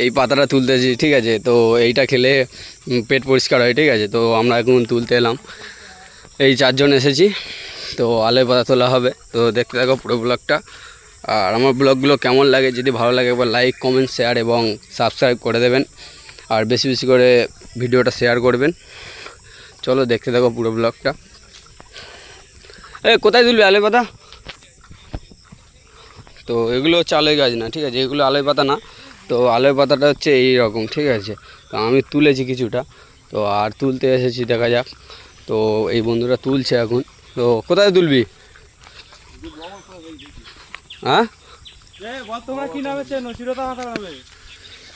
এই পাতাটা তুলতেছি, ঠিক আছে। তো এইটা খেলে পেট পরিষ্কার হয়, ঠিক আছে। তো আমরা এখন তুলতে এলাম, এই 4 জন এসেছি। তো আলের পাতা তোলা হবে, তো দেখতে থাকো পুরো ব্লগটা। আর আমার ব্লগগুলো কেমন লাগে, যদি ভালো লাগে একবার লাইক কমেন্ট শেয়ার এবং সাবস্ক্রাইব করে দেবেন। আর বেশি বেশি করে ভিডিওটা শেয়ার করবেন। চলো দেখতে থাকো পুরো ব্লগটা। কোথায় তুলবে আলের পাতা? তো এগুলো হচ্ছে আলের গাছ না, ঠিক আছে, এগুলো আলের পাতা না। তো আলের পাতাটা হচ্ছে এই রকম, ঠিক আছে। তো আমি তুলেছি কিছুটা, তো আর তুলতে এসেছি, দেখা যাক। তো এই বন্ধুরা তুলছে এখন। তো কোথায় তুলবি? হ্যাঁ,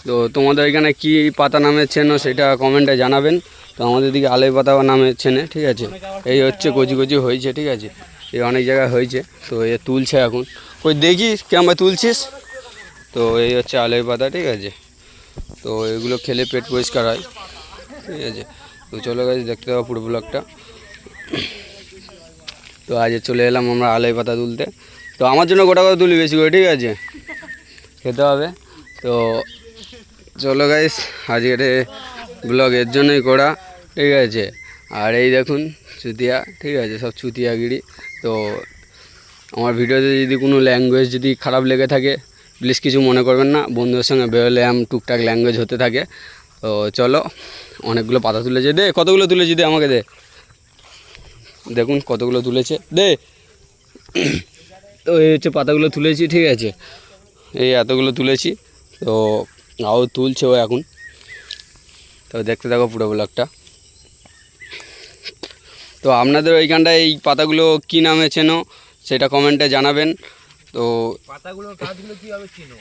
তো তোমাদের এখানে কি পাতা নামে চেনো সেটা কমেন্টে জানাবেন। তো আমাদের দিকে আলের পাতা নামে চেনে, ঠিক আছে। এই হচ্ছে কচি কচি হয়েছে, ঠিক আছে, এই অনেক জায়গায় হয়েছে। তো এ তুলছে এখন, ওই দেখি কেমন তুলছিস। তো এই হচ্ছে আলের পাতা, ঠিক আছে। তো এগুলো খেলে পেট পরিষ্কার হয়, ঠিক আছে। তো চলো গাইস দেখতে পাবো পুরো ব্লগটা। তো আজ চলে এলাম আমরা আলের পাতা তুলতে। তো আমার জন্য গোটা করে তুলি বেশি করে, ঠিক আছে, খেতে হবে। তো চলো গাইস, আজকের ব্লগ এর জন্যই করা, ঠিক আছে। আর এই দেখুন চুতিয়া, ঠিক আছে, সব চুতিয়াগিরি। তো আমার ভিডিওতে যদি কোনো ল্যাঙ্গুয়েজ যদি খারাপ লেগে থাকে প্লিজ কিছু মনে করবেন না, বন্ধুদের সঙ্গে বেরোলে টুকটাক ল্যাঙ্গুয়েজ হতে থাকে। তো চলো, অনেকগুলো পাতা তুলেছে, দে কতগুলো তুলেছি, দে আমাকে দে। দেখুন কতগুলো তুলেছে, দে। তো এই হচ্ছে পাতাগুলো তুলেছি, ঠিক আছে, এই এতগুলো তুলেছি। তো আও তুলছে ও এখন। তো দেখতে থাকো পুরো ব্লগটা। তো আপনাদের ওইখানটায় এই পাতাগুলো কী নামে চেনো সেটা কমেন্টে জানাবেন। তো গাছগুলো কীভাবে চিনো?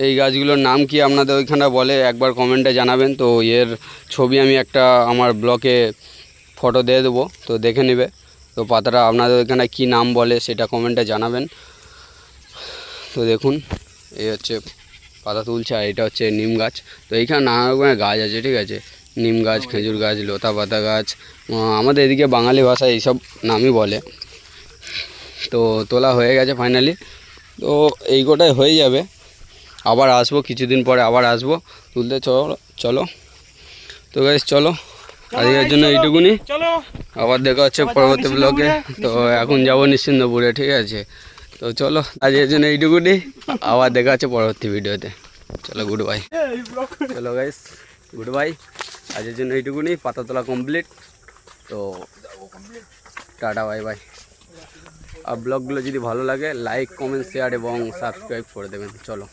এই গাছগুলোর নাম কি আপনাদের ওইখানটা বলে একবার কমেন্টে জানাবেন। তো এর ছবি আমি একটা আমার ব্লগে ফটো দিয়ে দেবো, তো দেখে নেবে। তো পাতাটা আপনাদের ওইখানে কী নাম বলে সেটা কমেন্টে জানাবেন। তো দেখুন এই হচ্ছে পাতা তুলছে, আর এটা হচ্ছে নিম গাছ। তো এইখানে নানা রকমের গাছ আছে, ঠিক আছে, নিম গাছ, খেজুর গাছ, লতা পাতা গাছ, আমাদের এদিকে বাঙালি ভাষায় এইসব নামই বলে। তো তোলা হয়ে গেছে ফাইনালি। তো এই গোটাই হয়ে যাবে, আবার আসবো কিছুদিন পরে, আবার আসবো তুলতে। চলো চলো, তো গাইস চলো, আজকের জন্য এইটুকুনি। আবার দেখা হচ্ছে পরবর্তী ব্লগে। তো এখন যাবো নিশ্চিন্তপুরে, ঠিক আছে। তো চলো আজকের জন্য এইটুকুনি, আবার দেখা হচ্ছে পরবর্তী ভিডিওতে। চলো গুড বাই। চলো গাইস গুড বাই, আজকের জন্য এইটুকুনি, পাতা তোলা কমপ্লিট। তো টাটা বাই বাই। আর ব্লগগুলো যদি ভালো লাগে লাইক কমেন্ট শেয়ার এবং সাবস্ক্রাইব করে দেবেন। চলো।